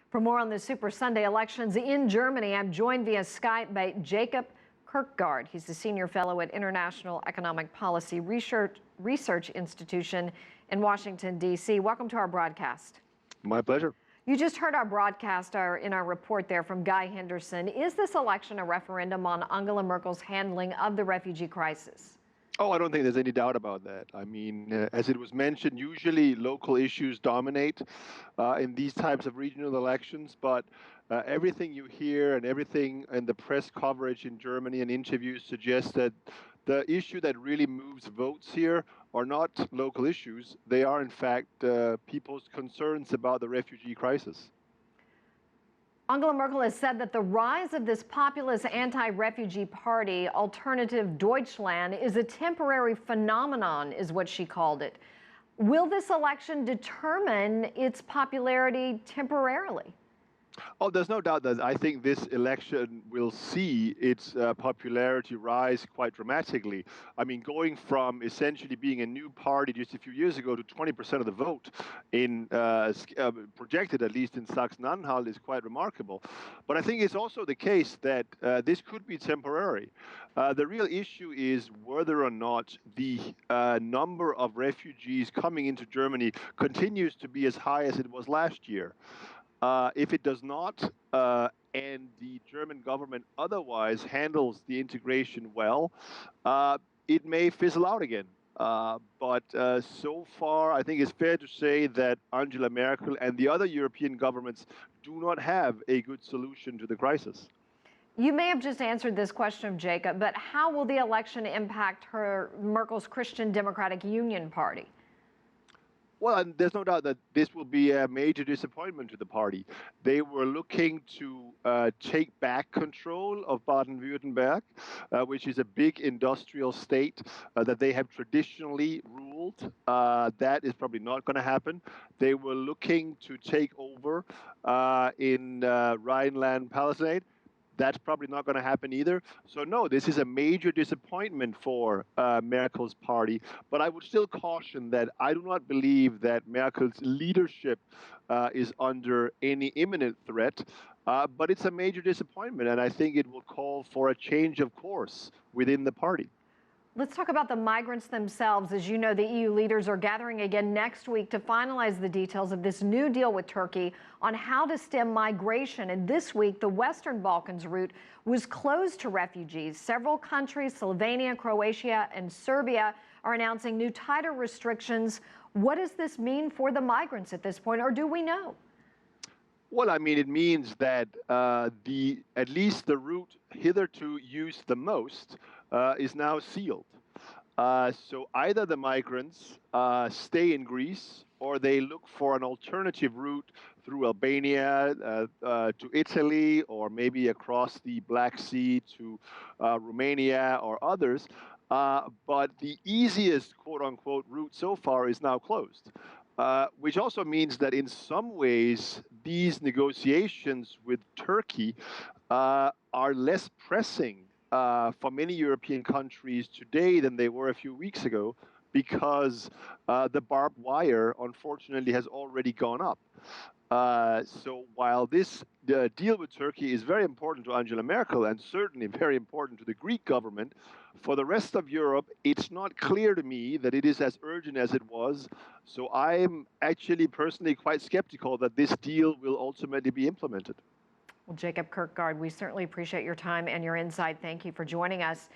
For more on the Super Sunday elections in Germany, I'm joined via Skype by Jacob Kirkegaard. He's the senior fellow at International Economic Policy Research Institution in Washington, D.C. Welcome to our broadcast. My pleasure. You just heard our broadcast in our report there from Guy Henderson. Is this election a referendum on Angela Merkel's handling of the refugee crisis? Oh, I don't think there's any doubt about that. I mean, as it was mentioned, usually local issues dominate in these types of regional elections, but everything you hear and everything in the press coverage in Germany and interviews suggests that the issue that really moves votes here are not local issues. They are, in fact, people's concerns about the refugee crisis. Angela Merkel has said that the rise of this populist anti-refugee party, Alternative Deutschland, is a temporary phenomenon, is what she called it. Will this election determine its popularity temporarily? Oh, there's no doubt that I think this election will see its popularity rise quite dramatically. I mean, going from essentially being a new party just a few years ago to 20% of the vote in projected, at least in Sachsen-Anhalt, is quite remarkable. But I think it's also the case that this could be temporary. The real issue is whether or not the number of refugees coming into Germany continues to be as high as it was last year. If it does not, and the German government otherwise handles the integration well, it may fizzle out again. But so far, I think it's fair to say that Angela Merkel and the other European governments do not have a good solution to the crisis. You may have just answered this question, Jacob, but how will the election impact Merkel's Christian Democratic Union Party? Well, and there's no doubt that this will be a major disappointment to the party. They were looking to take back control of Baden-Württemberg, which is a big industrial state that they have traditionally ruled. That is probably not going to happen. They were looking to take over in Rhineland-Palatinate. That's probably not going to happen either. So no, this is a major disappointment for Merkel's party. But I would still caution that I do not believe that Merkel's leadership is under any imminent threat. But it's a major disappointment, and I think it will call for a change of course within the party. Let's talk about the migrants themselves. As you know, the EU leaders are gathering again next week to finalize the details of this new deal with Turkey on how to stem migration. And this week, the Western Balkans route was closed to refugees. Several countries, Slovenia, Croatia, and Serbia, are announcing new tighter restrictions. What does this mean for the migrants at this point, or do we know? Well, I mean, it means that at least the route hitherto used the most is now sealed. So either the migrants stay in Greece or they look for an alternative route through Albania to Italy, or maybe across the Black Sea to Romania or others. But the easiest, quote unquote, route so far is now closed. Which also means that in some ways, these negotiations with Turkey are less pressing for many European countries today than they were a few weeks ago, because the barbed wire, unfortunately, has already gone up. So while this deal with Turkey is very important to Angela Merkel and certainly very important to the Greek government, for the rest of Europe, it's not clear to me that it is as urgent as it was. So I'm actually personally quite skeptical that this deal will ultimately be implemented. Well, Jacob Kirkegaard, we certainly appreciate your time and your insight. Thank you for joining us.